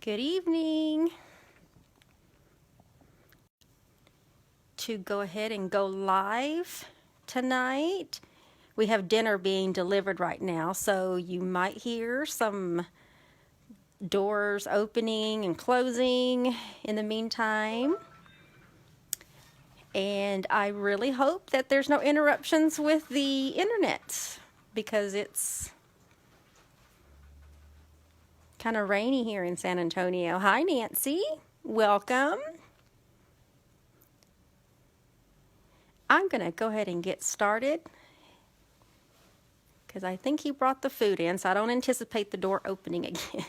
Good evening. To go ahead and go live tonight. We have dinner being delivered right now, so you might hear some doors opening and closing in the meantime. And I really hope that there's no interruptions with the internet because it's kind of rainy here in San Antonio. Hi, Nancy. Welcome. I'm going to go ahead and get started because I think he brought the food in, so I don't anticipate the door opening again.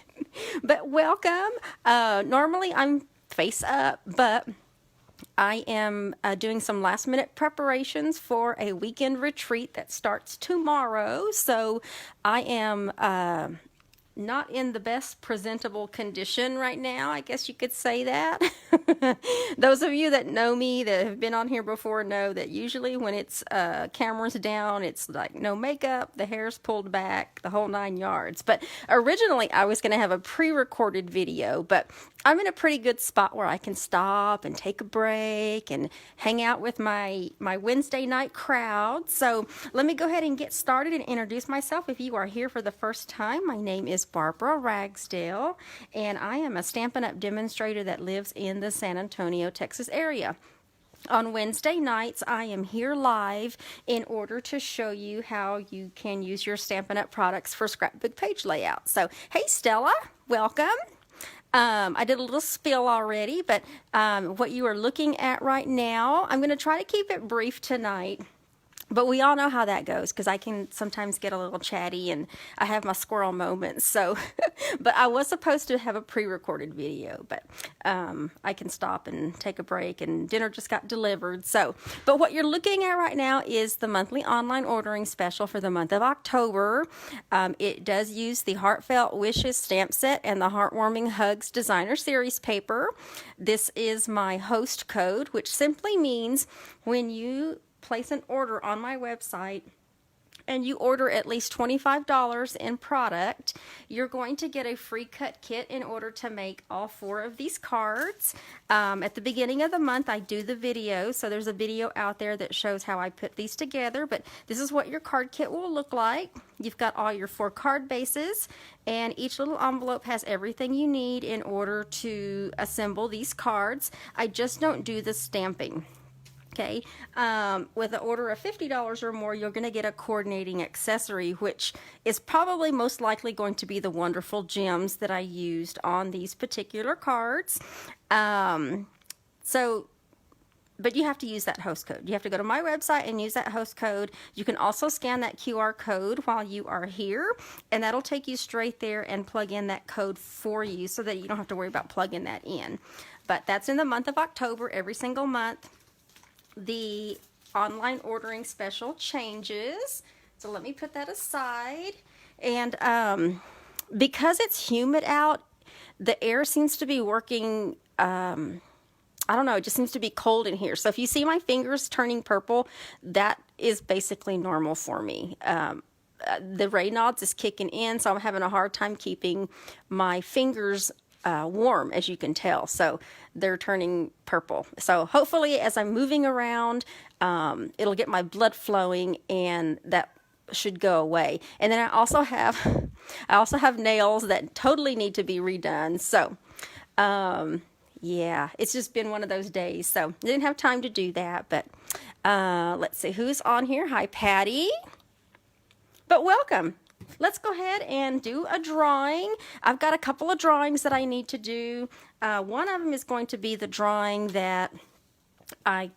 But welcome. Normally I'm face up, but I am doing some last minute preparations for a weekend retreat that starts tomorrow. So I am not in the best presentable condition right now, I guess you could say that. Those of you that know me, that have been on here before, know that usually when it's cameras down, it's like no makeup, the hair's pulled back, the whole 9 yards. But originally I was going to have a pre-recorded video, but I'm in a pretty good spot where I can stop and take a break and hang out with my Wednesday night crowd. So let me go ahead and get started and introduce myself. If you are here for the first time, my name is Barbara Ragsdale, and I am a StampinUp demonstrator that lives in the San Antonio, Texas area. On Wednesday nights, I am here live in order to show you how you can use your StampinUp products for scrapbook page layout. So, hey Stella, welcome. I did a little spill already, but what you are looking at right now, I'm going to try to keep it brief tonight. But we all know how that goes because I can sometimes get a little chatty and I have my squirrel moments. So, but I was supposed to have a pre-recorded video, but I can stop and take a break, and dinner just got delivered. So, but what you're looking at right now is the monthly online ordering special for the month of October. It does use the Heartfelt Wishes stamp set and the Heartwarming Hugs Designer Series paper. This is my host code, which simply means when you place an order on my website and you order at least $25 in product, you're going to get a free cut kit in order to make all 4 of these cards. At the beginning of the month, I do the video, so there's a video out there that shows how I put these together, but this is what your card kit will look like. You've got all your 4 card bases, and each little envelope has everything you need in order to assemble these cards. I just don't do the stamping. Okay, with an order of $50 or more, you're going to get a coordinating accessory, which is probably most likely going to be the wonderful gems that I used on these particular cards. But you have to use that host code. You have to go to my website and use that host code. You can also scan that QR code while you are here, and that'll take you straight there and plug in that code for you so that you don't have to worry about plugging that in. But that's in the month of October, every single month. The online ordering special changes, so let me put that aside. And because it's humid out, the air seems to be working, I don't know, it just seems to be cold in here. So if you see my fingers turning purple, that is basically normal for me. The Raynaud's is kicking in, so I'm having a hard time keeping my fingers warm, as you can tell. So they're turning purple. So hopefully as I'm moving around, it'll get my blood flowing, and that should go away. And then I also have nails that totally need to be redone. So yeah, it's just been one of those days. So I didn't have time to do that, but let's see who's on here. Hi, Patty. But welcome. Let's go ahead and do a drawing. I've got a couple of drawings that I need to do. One of them is going to be the drawing that I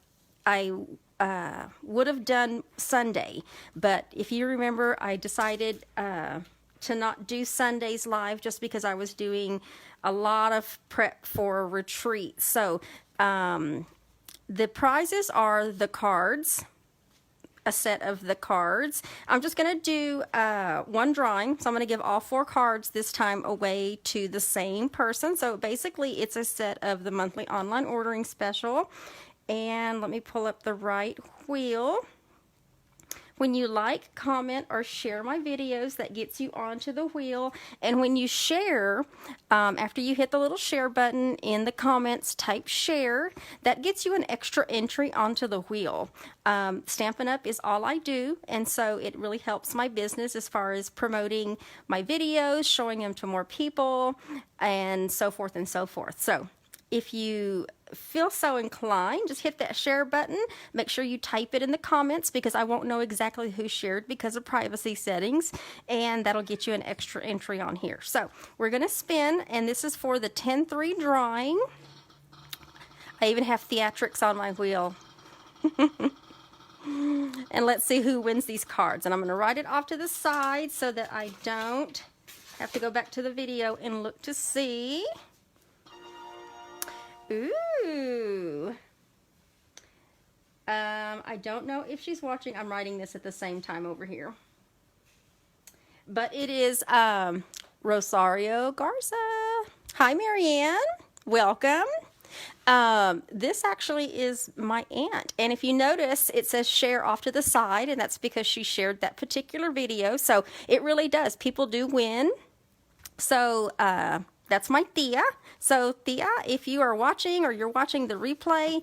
would have done Sunday, but if you remember, I decided to not do Sundays live just because I was doing a lot of prep for a retreat. So the prizes are the cards, a set of the cards. I'm just going to do one drawing. So I'm going to give all 4 cards this time away to the same person. So basically it's a set of the monthly online ordering special. And let me pull up the right wheel. When you like, comment, or share my videos, that gets you onto the wheel. And when you share, after you hit the little share button in the comments, type share. That gets you an extra entry onto the wheel. Stampin' Up! Is all I do, and so it really helps my business as far as promoting my videos, showing them to more people, and so forth and so forth. So if you feel so inclined, just hit that share button. Make sure you type it in the comments because I won't know exactly who shared because of privacy settings, and that'll get you an extra entry on here. So we're going to spin, and this is for the 10-3 drawing. I even have theatrics on my wheel. And let's see who wins these cards. And I'm going to write it off to the side so that I don't have to go back to the video and look to see. Ooh. I don't know if she's watching. I'm writing this at the same time over here. But it is Rosario Garza. Hi, Marianne. Welcome. This actually is my aunt. And if you notice, it says share off to the side, and that's because she shared that particular video. So it really does. People do win. So, that's my Thea. So Thea, if you are watching or you're watching the replay,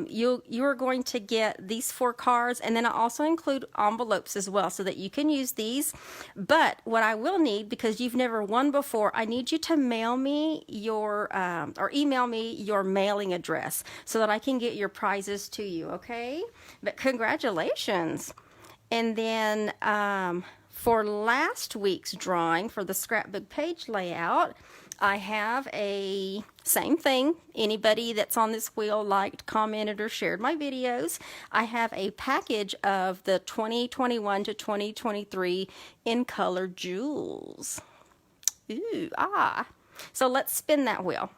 you are going to get these 4 cards, and then I also include envelopes as well so that you can use these. But what I will need, because you've never won before, I need you to mail me your or email me your mailing address so that I can get your prizes to you. Okay? But congratulations. And then for last week's drawing for the scrapbook page layout, I have a same thing. Anybody that's on this wheel liked, commented, or shared my videos. I have a package of the 2021 to 2023 in color jewels. Ooh, ah. So let's spin that wheel.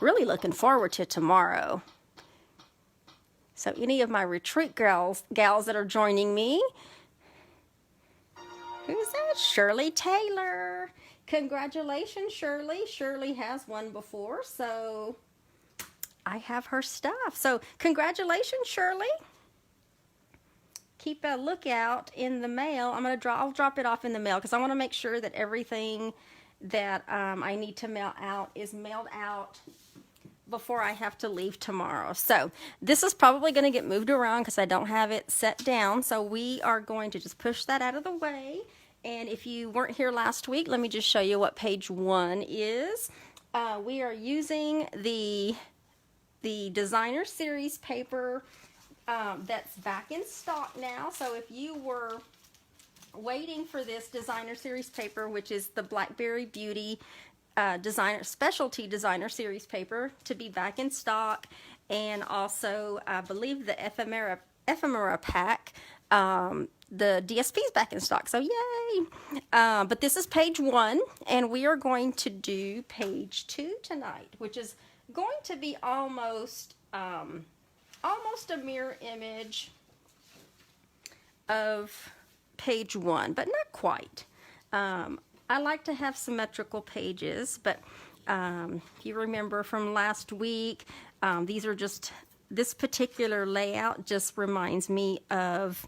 Really looking forward to tomorrow. So any of my retreat gals that are joining me. Who's that? Shirley Taylor. Congratulations, Shirley. Shirley has won before, so I have her stuff. So congratulations, Shirley. Keep a lookout in the mail. I'll drop it off in the mail because I want to make sure that everything that I need to mail out is mailed out before I have to leave tomorrow. So this is probably going to get moved around because I don't have it set down. So we are going to just push that out of the way. And if you weren't here last week, let me just show you what page 1 is. We are using the designer series paper that's back in stock now. So if you were waiting for this designer series paper, which is the Blackberry Beauty specialty designer series paper to be back in stock, and also I believe the ephemera pack, the DSP is back in stock, so yay. But this is page 1, and we are going to do page 2 tonight, which is going to be almost a mirror image of page 1, but not quite. I like to have symmetrical pages, but if you remember from last week, this particular layout just reminds me of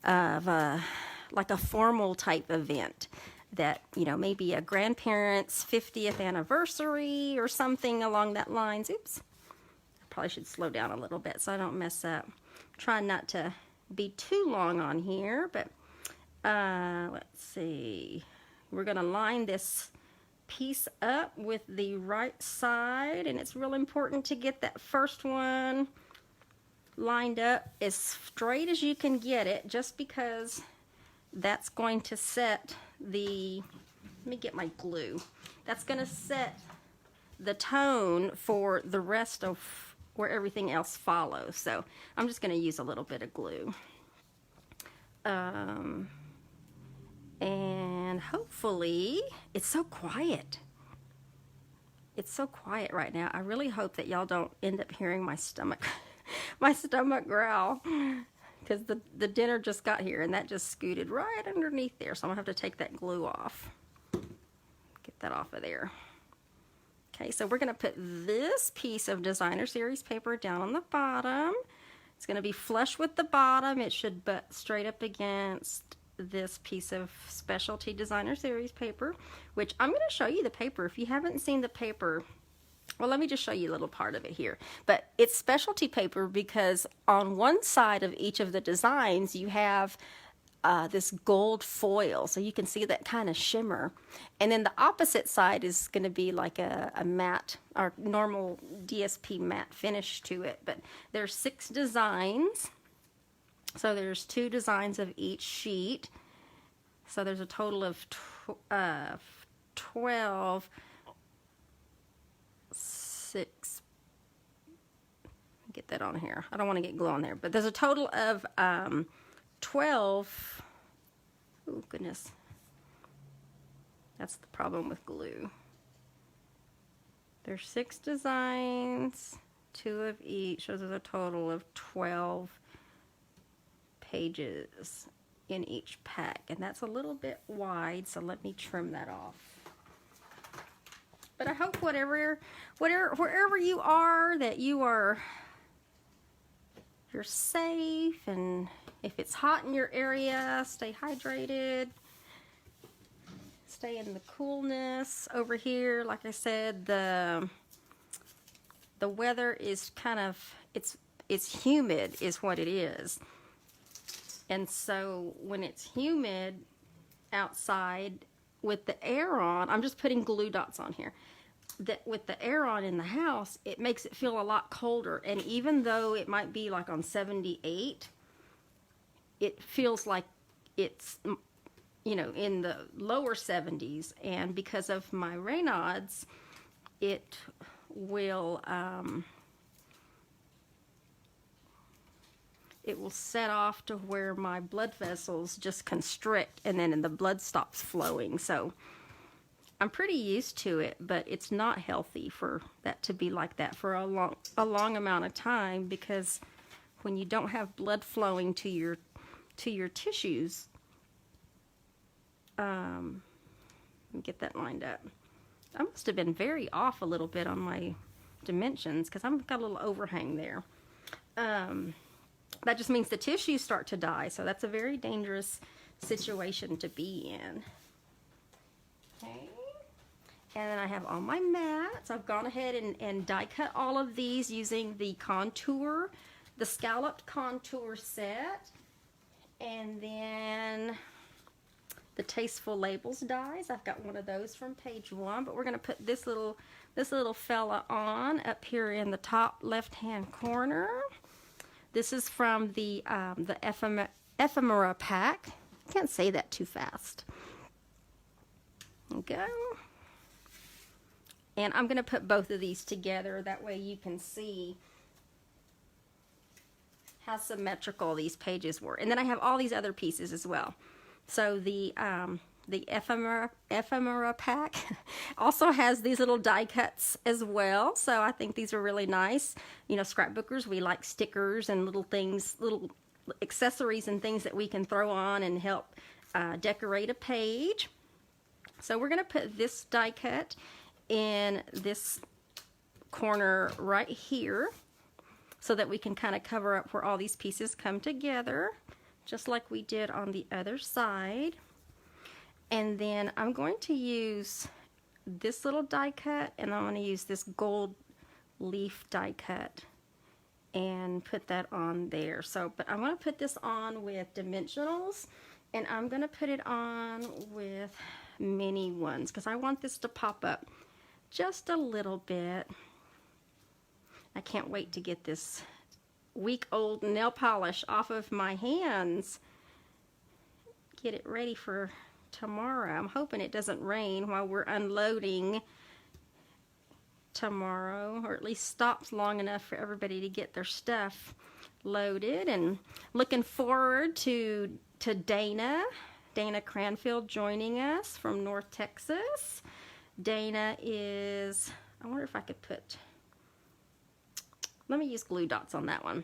like a formal type event that, maybe a grandparent's 50th anniversary or something along that lines. Oops, I probably should slow down a little bit so I don't mess up. Trying not to be too long on here, but let's see. We're going to line this piece up with the right side, and it's real important to get that first one lined up as straight as you can get it, just because that's going to set let me get my glue. That's going to set the tone for the rest of where everything else follows. So I'm just going to use a little bit of glue. And hopefully, it's so quiet. It's so quiet right now. I really hope that y'all don't end up hearing my stomach growl, because the dinner just got here and that just scooted right underneath there. So I'm gonna have to take that glue off. Get that off of there. Okay, so we're going to put this piece of designer series paper down on the bottom. It's going to be flush with the bottom. It should butt straight up against this piece of specialty designer series paper, which I'm going to show you the paper. If you haven't seen the paper, well, let me just show you a little part of it here. But it's specialty paper because on one side of each of the designs you have this gold foil, so you can see that kind of shimmer, and then the opposite side is going to be like a matte or normal DSP matte finish to it. But there's 6 designs, so there's 2 designs of each sheet, so there's a total of 12, 6, get that on here, I don't want to get glue on there, but there's a total of 12. Oh goodness, that's the problem with glue. There's 6 designs, 2 of each, so there's a total of 12 pages in each pack, and that's a little bit wide, so let me trim that off. But I hope wherever you are, that you're safe, and if it's hot in your area, stay hydrated, stay in the coolness. Over here, like I said, the weather is kind of, it's humid is what it is. And so when it's humid outside with the air on, I'm just putting glue dots on here, that with the air on in the house, it makes it feel a lot colder. And even though it might be like on 78, it feels like it's, you know, in the lower 70s. And because of my Raynaud's, it will set off to where my blood vessels just constrict, and then the blood stops flowing. So I'm pretty used to it, but it's not healthy for that to be like that for a long amount of time, because when you don't have blood flowing to your tissues, let me get that lined up. I must have been very off a little bit on my dimensions, because I've got a little overhang there. That just means the tissues start to die, so that's a very dangerous situation to be in. Okay. And then I have all my mats. I've gone ahead and die cut all of these using the contour, the scalloped contour set. And then the Tasteful Labels dies. I've got one of those from page 1, but we're going to put this little fella on up here in the top left-hand corner. This is from the ephemera pack. Can't say that too fast. There we go. And I'm going to put both of these together. That way you can see how symmetrical these pages were. And then I have all these other pieces as well. So the ephemera pack also has these little die cuts as well. So I think these are really nice. You know, scrapbookers, we like stickers and little things, little accessories and things that we can throw on and help decorate a page. So we're going to put this die cut in this corner right here, so that we can kind of cover up where all these pieces come together, just like we did on the other side. And then I'm going to use this little die cut, and I'm going to use this gold leaf die cut and put that on there. So, but I'm going to put this on with dimensionals, and I'm going to put it on with mini ones, because I want this to pop up just a little bit. I can't wait to get this week-old nail polish off of my hands. Get it ready for tomorrow. I'm hoping it doesn't rain while we're unloading tomorrow, or at least stops long enough for everybody to get their stuff loaded. And looking forward to Dana Cranfield joining us from North Texas. Dana is, I wonder if I could put, let me use glue dots on that one.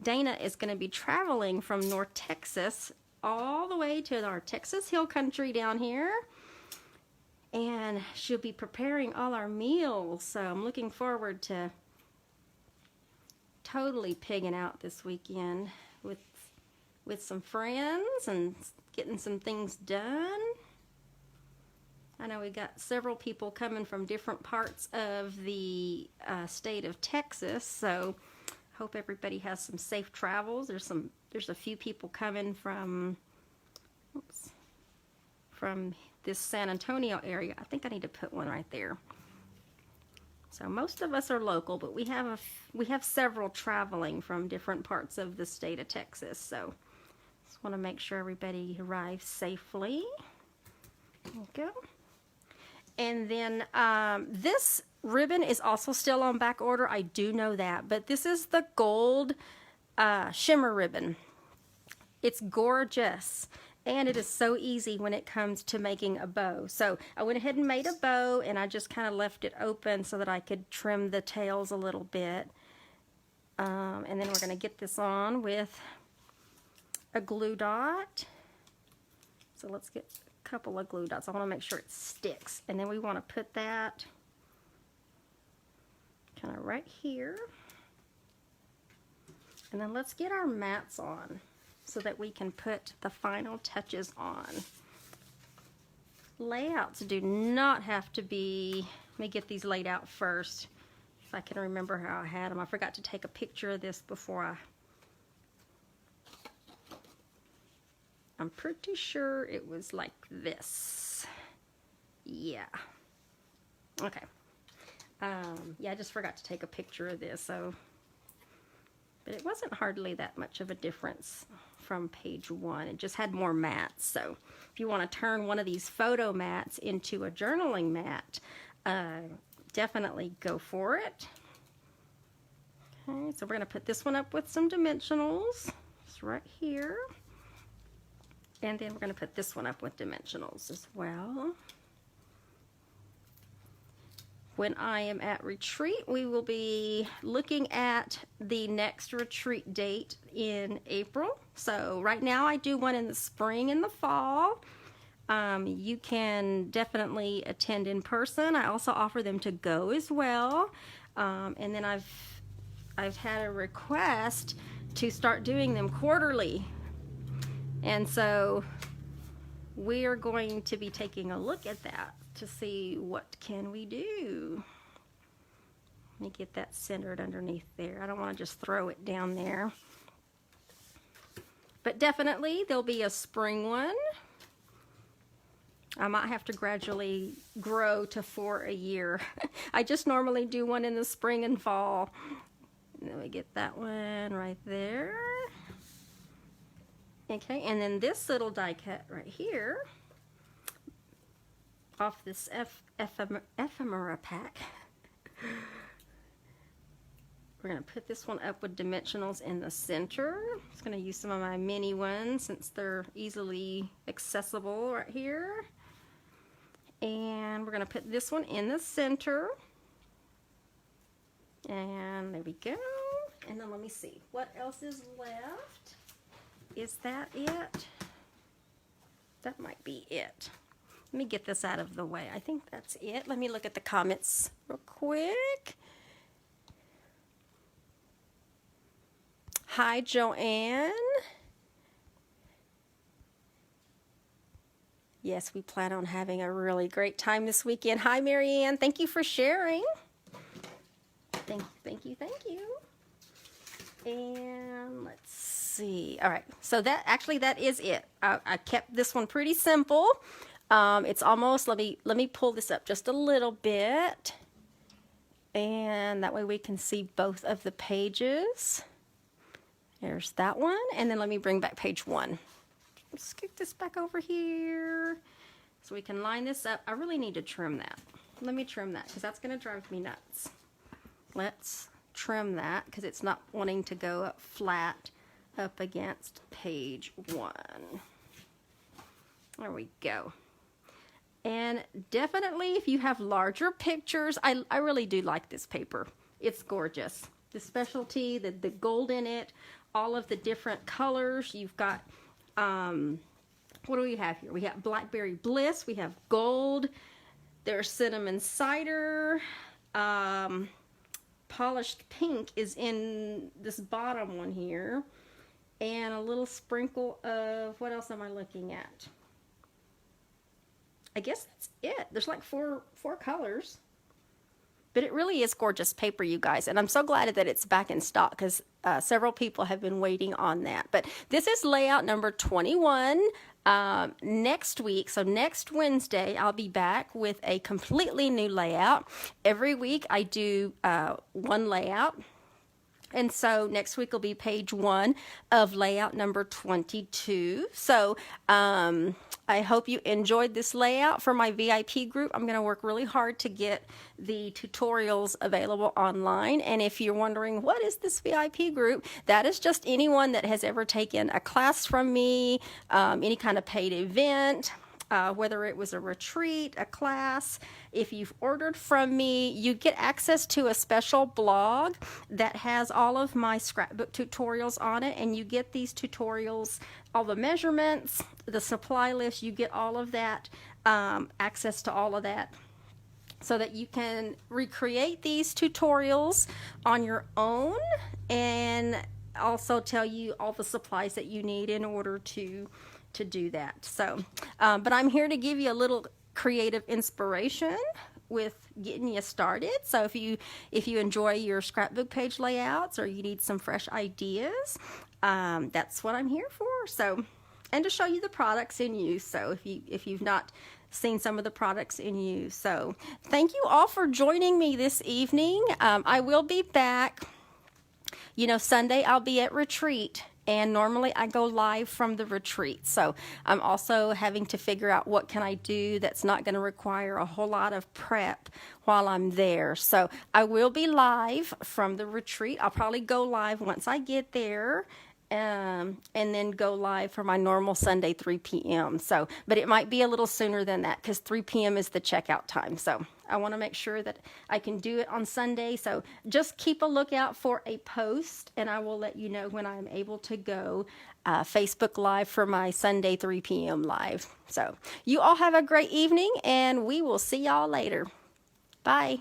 Dana is going to be traveling from North Texas all the way to our Texas Hill Country down here and she'll be preparing all our meals. So I'm looking forward to totally pigging out this weekend with some friends and getting some things done. I know we got several people coming from different parts of the state of Texas, so hope everybody has some safe travels. There's a few people coming from this San Antonio area. I think I need to put one right there. So most of us are local, but we have several traveling from different parts of the state of Texas. So just want to make sure everybody arrives safely. There we go. And then this ribbon is also still on back order. I do know that, but this is the gold shimmer ribbon. It's gorgeous. And it is so easy when it comes to making a bow. So I went ahead and made a bow, and I just kind of left it open so that I could trim the tails a little bit. And then we're going to get this on with a glue dot. So let's get a couple of glue dots. I want to make sure it sticks. And then we want to put that kind of right here. And then let's get our mats on, so that we can put the final touches on. Layouts do not have to be, let me get these laid out first, if I can remember how I had them. I forgot to take a picture of this before I'm pretty sure it was like this. Yeah. Okay. Yeah, I just forgot to take a picture of this, so, but it wasn't hardly that much of a difference from page 1. It just had more mats. So if you want to turn one of these photo mats into a journaling mat, definitely go for it. Okay, so we're going to put this one up with some dimensionals. It's right here. And then we're going to put this one up with dimensionals as well. When I am at retreat, we will be looking at the next retreat date in April. So right now I do one in the spring and the fall. You can definitely attend in person. I also offer them to go as well. And then I've had a request to start doing them quarterly. And so we are going to be taking a look at that to see what can we do. Let me get that centered underneath there. I don't want to just throw it down there. But definitely there'll be a spring one. I might have to gradually grow to 4 a year. I just normally do one in the spring and fall. Let me get that one right there. Okay, and then this little die cut right here, off this ephemera pack. We're going to put this one up with dimensionals in the center. I'm just going to use some of my mini ones since they're easily accessible right here. And we're going to put this one in the center. And there we go. And then let me see, what else is left? Is that it? That might be it. Let me get this out of the way. I think that's it. Let me look at the comments real quick. Hi, Joanne. Yes, we plan on having a really great time this weekend. Hi, Marianne. Thank you for sharing. Thank you. And let's see. All right, so that is it. I kept this one pretty simple. It's almost, let me pull this up just a little bit, and that way we can see both of the pages. There's that one, and then let me bring back page 1. Let's scoot this back over here so we can line this up. I really need to trim that. Let me trim that because that's going to drive me nuts. Let's trim that because it's not wanting to go up flat up against page 1. There we go. And definitely if you have larger pictures, I really do like this paper. It's gorgeous. The specialty, the gold in it, all of the different colors. You've got, what do we have here? We have Blackberry Bliss, we have gold, There's cinnamon cider. Polished pink is in this bottom one here. And a little sprinkle of, what else am I looking at? I guess that's it. There's like four colors. But it really is gorgeous paper, you guys. And I'm so glad that it's back in stock because several people have been waiting on that. But this is layout number 21. Next week, so next Wednesday, I'll be back with a completely new layout. Every week I do one layout. And so next week will be page 1 of layout number 22. So I hope you enjoyed this layout for my VIP group. I'm going to work really hard to get the tutorials available online. And if you're wondering, what is this VIP group? That is just anyone that has ever taken a class from me, any kind of paid event. Whether it was a retreat, a class. If you've ordered from me, you get access to a special blog that has all of my scrapbook tutorials on it, and you get these tutorials, all the measurements, the supply list, you get all of that, access to all of that, so that you can recreate these tutorials on your own and also tell you all the supplies that you need in order to do that. So, but I'm here to give you a little creative inspiration with getting you started. So if you enjoy your scrapbook page layouts or you need some fresh ideas, that's what I'm here for. So, and to show you the products in use. So if you've not seen some of the products in use. So thank you all for joining me this evening. I will be back. You know, Sunday I'll be at retreat. And normally I go live from the retreat. So I'm also having to figure out what can I do that's not going to require a whole lot of prep while I'm there. So I will be live from the retreat. I'll probably go live once I get there. And then go live for my normal Sunday 3 p.m. So, but it might be a little sooner than that because 3 p.m. is the checkout time. So I want to make sure that I can do it on Sunday. So just keep a lookout for a post and I will let you know when I'm able to go Facebook Live for my Sunday 3 p.m. live. So you all have a great evening and we will see y'all later. Bye.